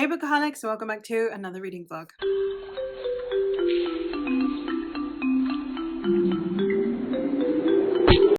Hey Bookaholics, welcome back to another reading vlog.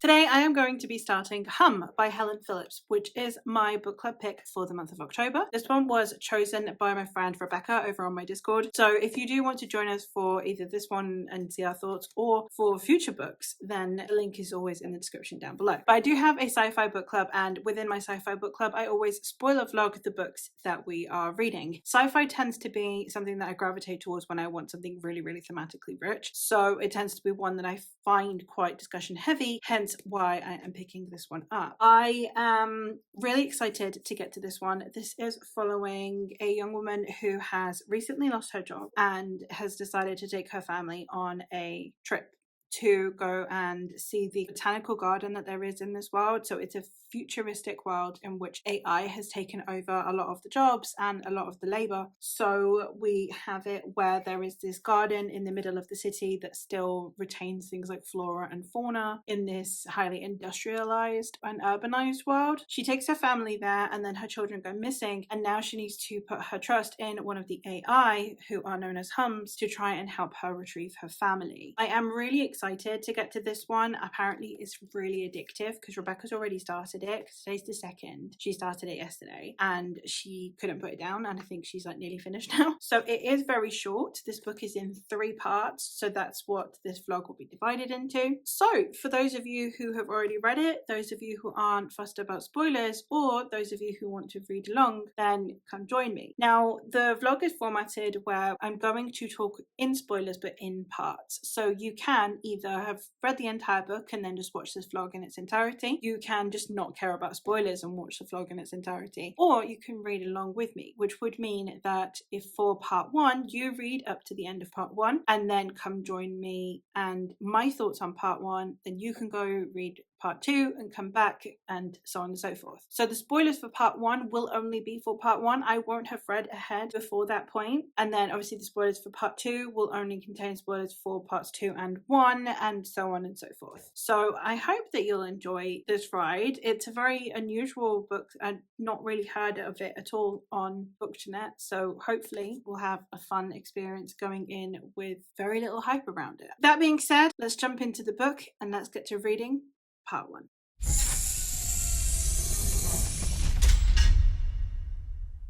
Today I am going to be starting Hum by Helen Phillips, which is my book club pick for the month of October. This one was chosen by my friend Rebecca over on my Discord. So if you do want to join us for either this one and see our thoughts or for future books, then the link is always in the description down below. But I do have a sci-fi book club, and within my sci-fi book club I always spoiler vlog the books that we are reading. Sci-fi tends to be something that I gravitate towards when I want something really thematically rich. So it tends to be one that I find quite discussion heavy, hence why I am picking this one up. I am really excited to get to this one. This is following a young woman who has recently lost her job and has decided to take her family on a trip to go and see the botanical garden that there is in this world. So it's a futuristic world in which AI has taken over a lot of the jobs and a lot of the labor. So we have it where there is this garden in the middle of the city that still retains things like flora and fauna in this highly industrialized and urbanized world. She takes her family there and then her children go missing, and now she needs to put her trust in one of the AI, who are known as Hums, to try and help her retrieve her family. I am really excited to get to this one. Apparently it's really addictive because Rebecca's already started it. Today's the 2nd. She started it yesterday and she couldn't put it down, and I think she's like nearly finished now. So it is very short. This book is in 3 parts, so that's what this vlog will be divided into. So for those of you who have already read it, those of you who aren't fussed about spoilers, or those of you who want to read along, then come join me. Now the vlog is formatted where I'm going to talk in spoilers but in parts, so you can either have read the entire book and then just watch this vlog in its entirety. You can just not care about spoilers and watch the vlog in its entirety, or you can read along with me, which would mean that if for part 1 you read up to the end of part 1 and then come join me and my thoughts on part 1, then you can go read part 2 and come back, and so on and so forth. So the spoilers for part 1 will only be for part 1. I won't have read ahead before that point, and then obviously the spoilers for part 2 will only contain spoilers for parts 2 and 1, and so on and so forth. So I hope that you'll enjoy this ride. It's a very unusual book. I'd not really heard of it at all on Booktonet, so hopefully we'll have a fun experience going in with very little hype around it. That being said, let's jump into the book and let's get to reading part 1.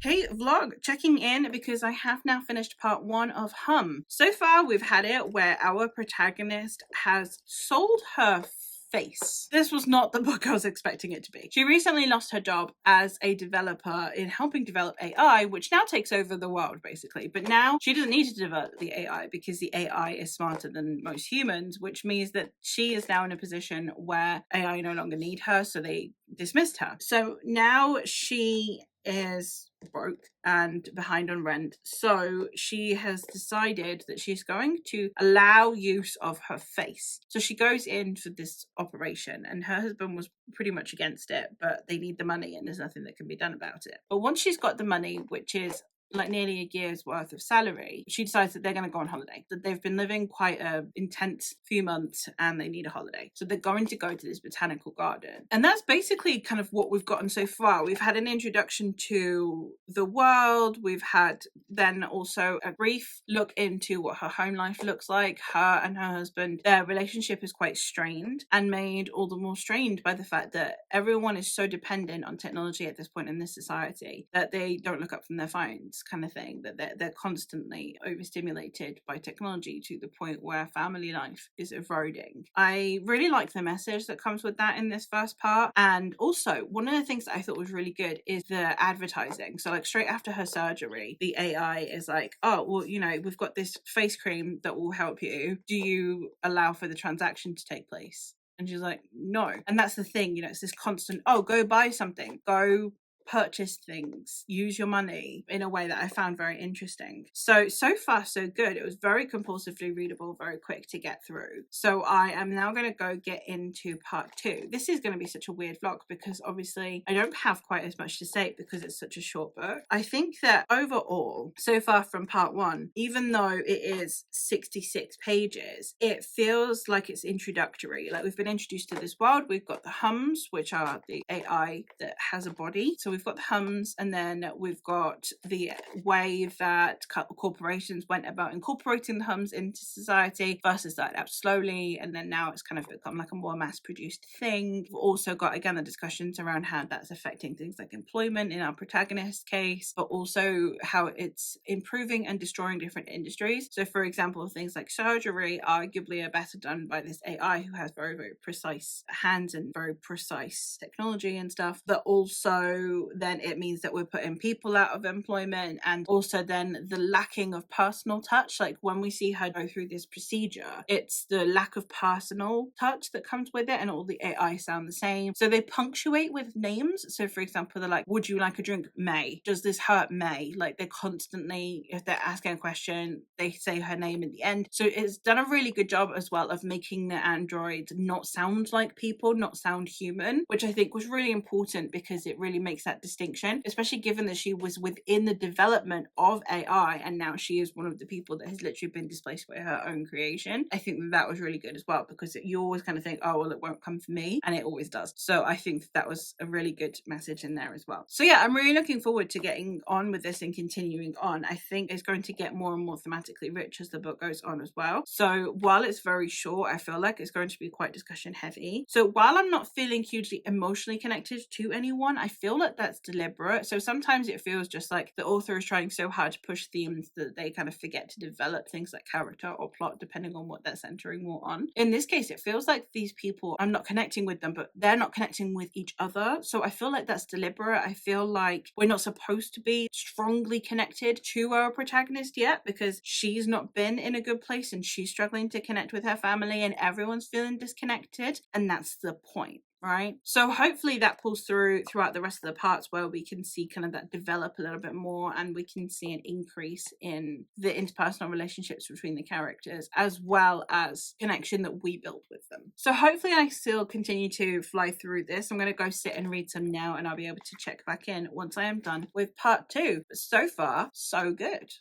Hey vlog, checking in because I have now finished part 1 of Hum. So far we've had it where our protagonist has sold her face. This was not the book I was expecting it to be. She recently lost her job as a developer in helping develop AI, which now takes over the world basically. But now she doesn't need to develop the AI because the AI is smarter than most humans, which means that she is now in a position where AI no longer need her, so they dismissed her. So now she is broke and behind on rent, so she has decided that she's going to allow use of her face. So she goes in for this operation, and her husband was pretty much against it, but they need the money and there's nothing that can be done about it. But once she's got the money, which is like nearly a year's worth of salary, she decides that they're going to go on holiday, that they've been living quite a intense few months and they need a holiday. So they're going to go to this botanical garden. And that's basically kind of what we've gotten so far. We've had an introduction to the world. We've had then also a brief look into what her home life looks like. Her and her husband, their relationship is quite strained, and made all the more strained by the fact that everyone is so dependent on technology at this point in this society that they don't look up from their phones, kind of thing, that they're constantly overstimulated by technology to the point where family life is eroding. I really like the message that comes with that in this first part. And also one of the things that I thought was really good is the advertising. So like straight after her surgery, the AI is like, oh well, you know, we've got this face cream that will help you, do you allow for the transaction to take place? And she's like, no. And that's the thing, you know, it's this constant, oh, go buy something, go purchase things, use your money, in a way that I found very interesting. So far so good. It was very compulsively readable, very quick to get through. So I am now going to go get into part 2. This is going to be such a weird vlog because obviously I don't have quite as much to say because it's such a short book. I think that overall, so far from part 1, even though it is 66 pages, it feels like it's introductory. Like we've been introduced to this world. We've got the Hums, which are the AI that has a body. So we've got the hums, and then we've got the way that corporations went about incorporating the hums into society versus started out slowly, and then now it's kind of become like a more mass-produced thing. We've also got, again, the discussions around how that's affecting things like employment in our protagonist case, but also how it's improving and destroying different industries. So for example, things like surgery arguably are better done by this AI who has very, very precise hands and very precise technology and stuff. But also then it means that we're putting people out of employment, and also then the lacking of personal touch. Like when we see her go through this procedure, it's the lack of personal touch that comes with it, and all the AI sound the same. So they punctuate with names. So for example, they're like, would you like a drink? May. Does this hurt? May. Like they constantly, if they're asking a question, they say her name in the end. So it's done a really good job as well of making the androids not sound like people, not sound human, which I think was really important because it really makes that distinction, especially given that she was within the development of AI and now she is one of the people that has literally been displaced by her own creation. I think that was really good as well, because you always kind of think, oh, well, it won't come from me, and it always does. So I think that was a really good message in there as well. So yeah, I'm really looking forward to getting on with this and continuing on. I think it's going to get more and more thematically rich as the book goes on as well. So while it's very short, I feel like it's going to be quite discussion heavy. So while I'm not feeling hugely emotionally connected to anyone, I feel like that's deliberate. So sometimes it feels just like the author is trying so hard to push themes that they kind of forget to develop things like character or plot, depending on what they're centering more on. In this case, it feels like these people, I'm not connecting with them, but they're not connecting with each other. So I feel like that's deliberate. I feel like we're not supposed to be strongly connected to our protagonist yet, because she's not been in a good place and she's struggling to connect with her family and everyone's feeling disconnected, and that's the point. Right? So hopefully that pulls through throughout the rest of the parts, where we can see kind of that develop a little bit more, and we can see an increase in the interpersonal relationships between the characters, as well as connection that we build with them. So hopefully I still continue to fly through this. I'm going to go sit and read some now, and I'll be able to check back in once I am done with part 2. But so far, so good.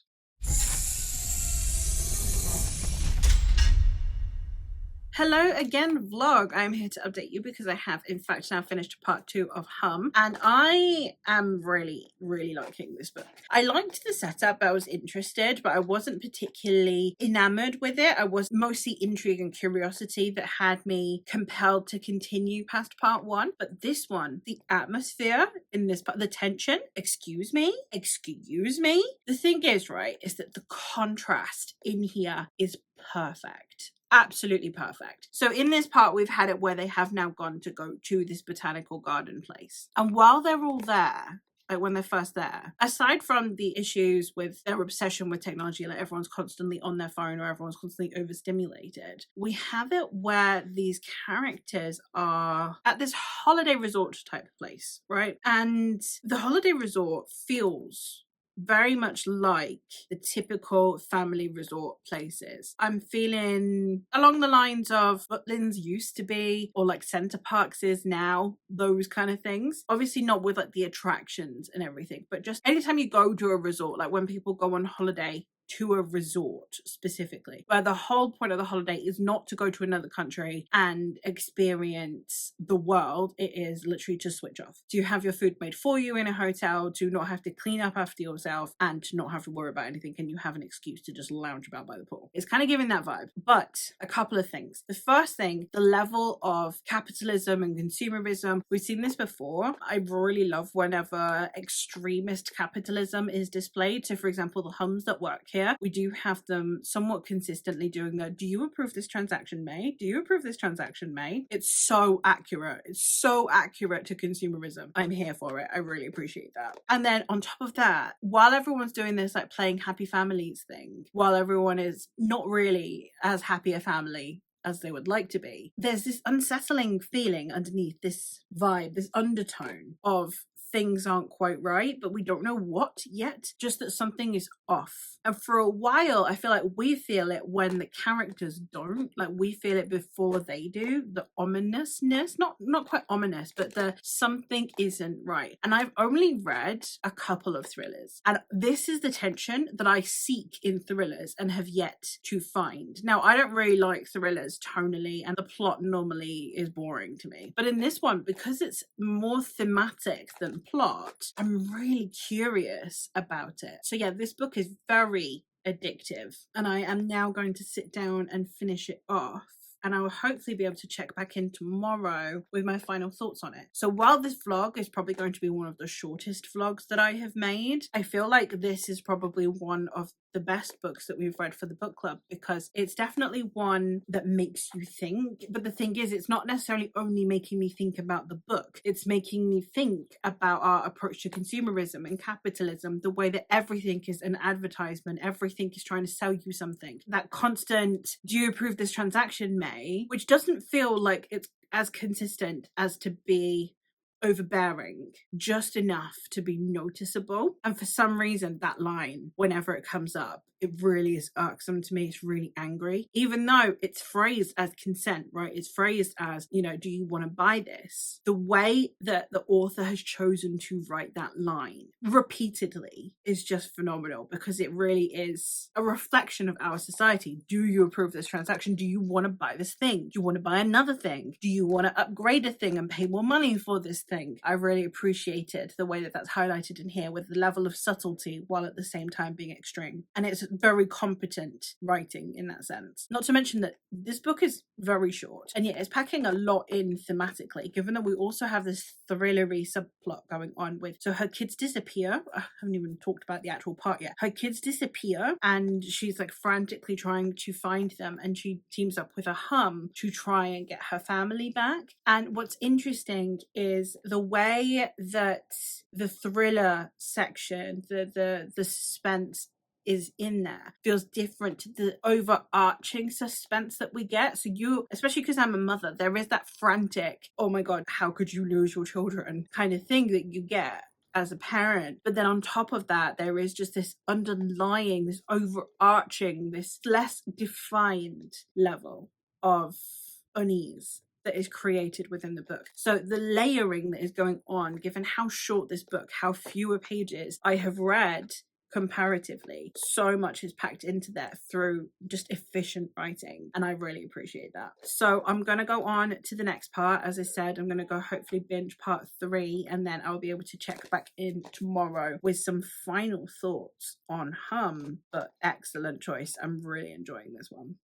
Hello again, vlog. I'm here to update you because I have in fact now finished part 2 of Hum, and I am really liking this book. I liked the setup, I was interested, but I wasn't particularly enamored with it. I was mostly intrigue and curiosity that had me compelled to continue past part 1. But this one, the atmosphere in this part, the tension, excuse me, the thing is, right, is that the contrast in here is perfect. Absolutely perfect. So in this part, we've had it where they have now gone to go to this botanical garden place. And while they're all there, like when they're first there, aside from the issues with their obsession with technology, like everyone's constantly on their phone or everyone's constantly overstimulated, we have it where these characters are at this holiday resort type place, right? And the holiday resort feels very much like the typical family resort places. I'm feeling along the lines of Butlins used to be, or like Center Parks is now, those kind of things. Obviously not with like the attractions and everything, but just anytime you go to a resort, like when people go on holiday to a resort specifically, where the whole point of the holiday is not to go to another country and experience the world. It is literally to switch off, to have your food made for you in a hotel, to not have to clean up after yourself, and to not have to worry about anything, and you have an excuse to just lounge about by the pool. It's kind of giving that vibe. But a couple of things. The first thing, the level of capitalism and consumerism. We've seen this before. I really love whenever extremist capitalism is displayed. So for example, the hums that work here, we do have them somewhat consistently doing the, do you approve this transaction, May? Do you approve this transaction, May? It's so accurate. It's so accurate to consumerism. I'm here for it. I really appreciate that. And then on top of that, while everyone's doing this like playing happy families thing, while everyone is not really as happy a family as they would like to be, there's this unsettling feeling underneath this vibe, this undertone of things aren't quite right, but we don't know what yet, just that something is off. And for a while, I feel like we feel it when the characters don't. Like we feel it before they do. The ominousness, not quite ominous, but the something isn't right. And I've only read a couple of thrillers, and this is the tension that I seek in thrillers and have yet to find. Now, I don't really like thrillers tonally, and the plot normally is boring to me. But in this one, because it's more thematic than plot, I'm really curious about it. So yeah, this book is very addictive, and I am now going to sit down and finish it off. And I will hopefully be able to check back in tomorrow with my final thoughts on it. So while this vlog is probably going to be one of the shortest vlogs that I have made, I feel like this is probably one of the best books that we've read for the book club, because it's definitely one that makes you think. But the thing is, it's not necessarily only making me think about the book, it's making me think about our approach to consumerism and capitalism, the way that everything is an advertisement, everything is trying to sell you something. That constant, do you approve this transaction, May? Which doesn't feel like it's as consistent as to be overbearing, just enough to be noticeable. And for some reason, that line, whenever it comes up, it really is irksome to me. It's really angry, even though it's phrased as consent, right? It's phrased as, you know, do you want to buy this? The way that the author has chosen to write that line repeatedly is just phenomenal, because it really is a reflection of our society. Do you approve this transaction? Do you want to buy this thing? Do you want to buy another thing? Do you want to upgrade a thing and pay more money for this thing? I really appreciated the way that that's highlighted in here, with the level of subtlety while at the same time being extreme. And it's very competent writing in that sense. Not to mention that this book is very short, and yet it's packing a lot in thematically, given that we also have this thrillery subplot going on with, so her kids disappear. I haven't even talked about the actual part yet. Her kids disappear, and she's like frantically trying to find them, and she teams up with a Hum to try and get her family back. And what's interesting is the way that the thriller section, the suspense is in there, feels different to the overarching suspense that we get. So you, especially because I'm a mother, there is that frantic, oh my god, how could you lose your children kind of thing that you get as a parent. But then on top of that, there is just this underlying, this overarching, this less defined level of unease that is created within the book. So the layering that is going on, given how short this book, how fewer pages I have read comparatively, so much is packed into there through just efficient writing, and I really appreciate that. So I'm gonna go on to the next part. As I said, I'm gonna go hopefully binge part 3, and then I'll be able to check back in tomorrow with some final thoughts on Hum. But excellent choice. I'm really enjoying this one.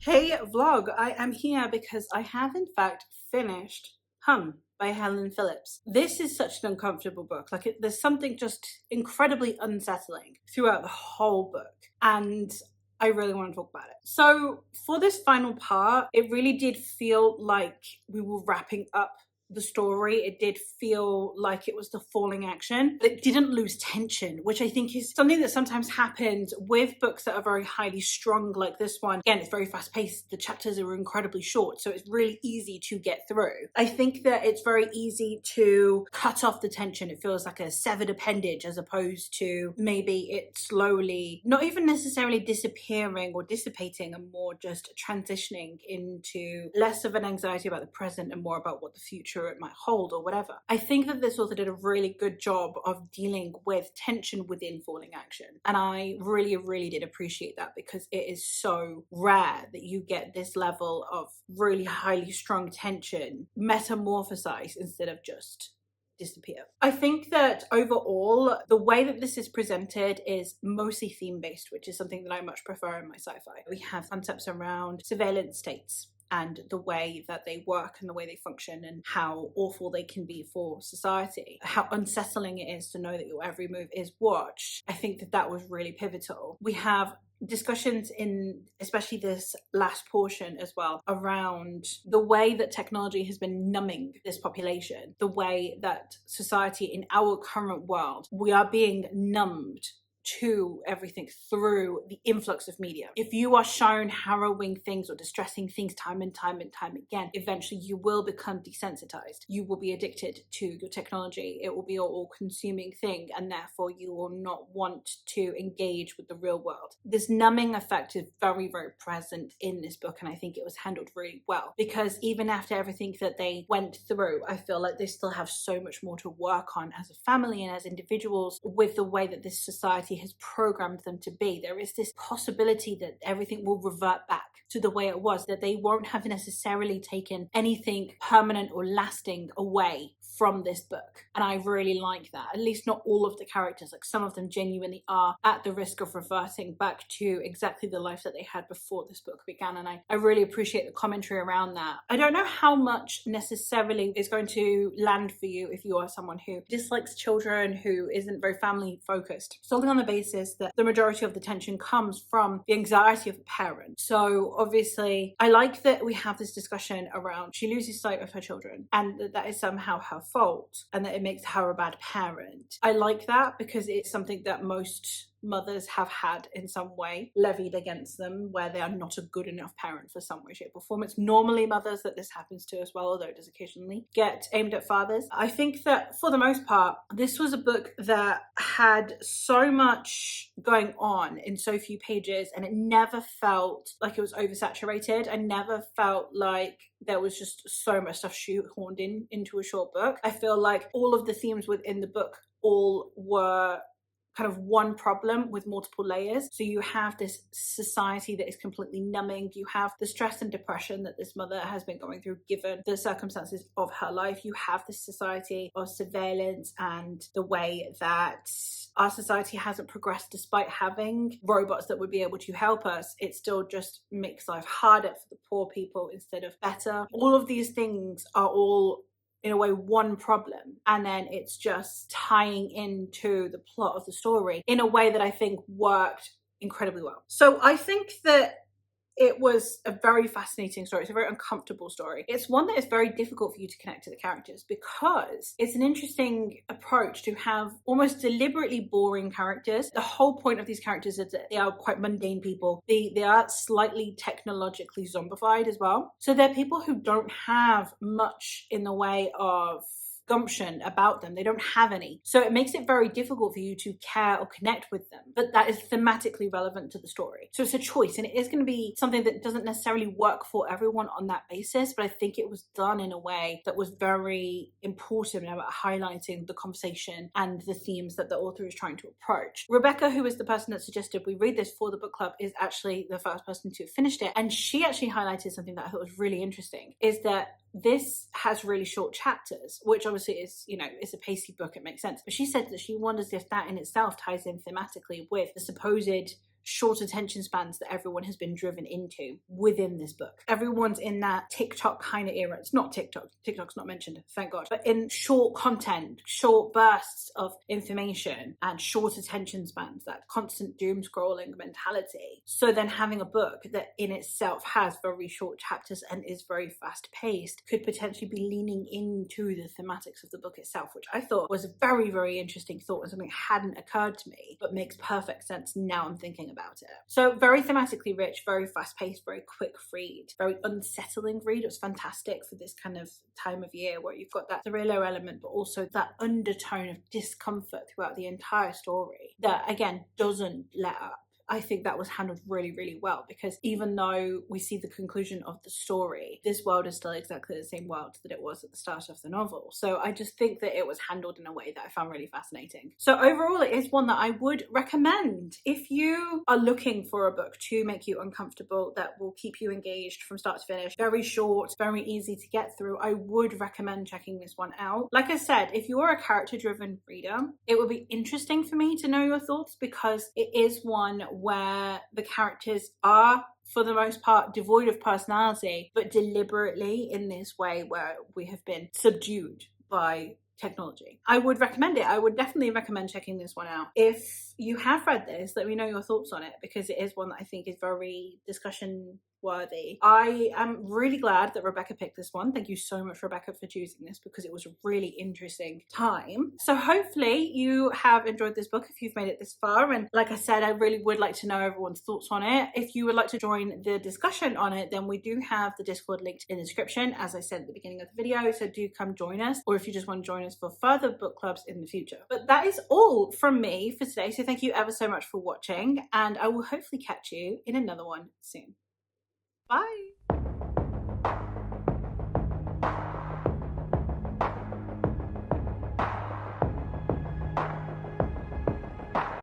Hey vlog, I am here because I have in fact finished Hum by Helen Phillips. This is such an uncomfortable book. Like, there's something just incredibly unsettling throughout the whole book, and I really want to talk about it. So for this final part, it really did feel like we were wrapping up the story. It did feel like it was the falling action, but it didn't lose tension, which I think is something that sometimes happens with books that are very highly strung like this one. Again, it's very fast paced. The chapters are incredibly short, so it's really easy to get through. I think that it's very easy to cut off the tension. It feels like a severed appendage, as opposed to maybe it slowly, not even necessarily disappearing or dissipating, and more just transitioning into less of an anxiety about the present and more about what the future it might hold or whatever. I think that this author did a really good job of dealing with tension within falling action, and I really did appreciate that, because it is so rare that you get this level of really highly strung tension metamorphosized instead of just disappear. I think that overall, the way that this is presented is mostly theme-based, which is something that I much prefer in my sci-fi. We have concepts around surveillance states and the way that they work and the way they function, and how awful they can be for society, how unsettling it is to know that your every move is watched. I think that that was really pivotal. We have discussions in especially this last portion as well around the way that technology has been numbing this population, the way that society in our current world, we are being numbed to everything through the influx of media. If you are shown harrowing things or distressing things time and time again, eventually you will become desensitized. You will be addicted to your technology. It will be an all-consuming thing, and therefore you will not want to engage with the real world. This numbing effect is very present in this book, and I think it was handled really well, because even after everything that they went through, I feel like they still have so much more to work on as a family and as individuals with the way that this society society has programmed them to be. There is this possibility that everything will revert back to the way it was, that they won't have necessarily taken anything permanent or lasting away from this book. And I really like that. At least not all of the characters, like some of them genuinely are at the risk of reverting back to exactly the life that they had before this book began. And I really appreciate the commentary around that. I don't know how much necessarily is going to land for you if you are someone who dislikes children, who isn't very family focused, solely on the basis that the majority of the tension comes from the anxiety of a parent. So obviously, I like that we have this discussion around she loses sight of her children and that is somehow her fault and that it makes her a bad parent. I like that because it's something that most mothers have had in some way levied against them, where they are not a good enough parent for some way, shape or form. It's normally mothers that this happens to as well, although it does occasionally get aimed at fathers. I think that for the most part, this was a book that had so much going on in so few pages, and it never felt like it was oversaturated. I never felt like there was just so much stuff shoehorned into a short book. I feel like all of the themes within the book all were kind of one problem with multiple layers. So you have this society that is completely numbing. You have the stress and depression that this mother has been going through given the circumstances of her life. You have this society of surveillance and the way that our society hasn't progressed despite having robots that would be able to help us. It still just makes life harder for the poor people instead of better. All of these things are all in a way one problem, and then it's just tying into the plot of the story in a way that I think worked incredibly well. So I think that it was a very fascinating story. It's a very uncomfortable story. It's one that is very difficult for you to connect to the characters because it's an interesting approach to have almost deliberately boring characters. The whole point of these characters is that they are quite mundane people. They are slightly technologically zombified as well. So they're people who don't have much in the way of gumption about them. They don't have any. So it makes it very difficult for you to care or connect with them. But that is thematically relevant to the story. So it's a choice, and it is going to be something that doesn't necessarily work for everyone on that basis, but I think it was done in a way that was very important about highlighting the conversation and the themes that the author is trying to approach. Rebecca, who is the person that suggested we read this for the book club, is actually the first person to have finished it. And she actually highlighted something that I thought was really interesting, is that this has really short chapters, which obviously is, it's a pacey book, it makes sense. But she said that she wonders if that in itself ties in thematically with the supposed short attention spans that everyone has been driven into within this book. Everyone's in that TikTok kind of era. It's not TikTok. TikTok's not mentioned, thank God. But in short content, short bursts of information and short attention spans, that constant doom scrolling mentality. So then having a book that in itself has very short chapters and is very fast paced could potentially be leaning into the thematics of the book itself, which I thought was a very, very interesting thought and something that hadn't occurred to me, but makes perfect sense now I'm thinking about it. So very thematically rich, very fast-paced, very quick read, very unsettling read. It was fantastic for this kind of time of year where you've got that thriller element, but also that undertone of discomfort throughout the entire story that, again, doesn't let up. I think that was handled really, really well, because even though we see the conclusion of the story, this world is still exactly the same world that it was at the start of the novel. So I just think that it was handled in a way that I found really fascinating. So overall, it is one that I would recommend. If you are looking for a book to make you uncomfortable, that will keep you engaged from start to finish, very short, very easy to get through, I would recommend checking this one out. Like I said, if you're a character-driven reader, it would be interesting for me to know your thoughts, because it is one where the characters are, for the most part, devoid of personality, but deliberately in this way where we have been subdued by technology. I would recommend it. I would definitely recommend checking this one out. If you have read this, let me know your thoughts on it, because it is one that I think is very discussion worthy. I am really glad that Rebecca picked this one. Thank you so much, Rebecca, for choosing this, because it was a really interesting time. So hopefully you have enjoyed this book if you've made it this far. And like I said, I really would like to know everyone's thoughts on it. If you would like to join the discussion on it, then we do have the Discord linked in the description, as I said at the beginning of the video. So do come join us, or if you just want to join us for further book clubs in the future. But that is all from me for today. So thank you ever so much for watching, and I will hopefully catch you in another one soon. Bye.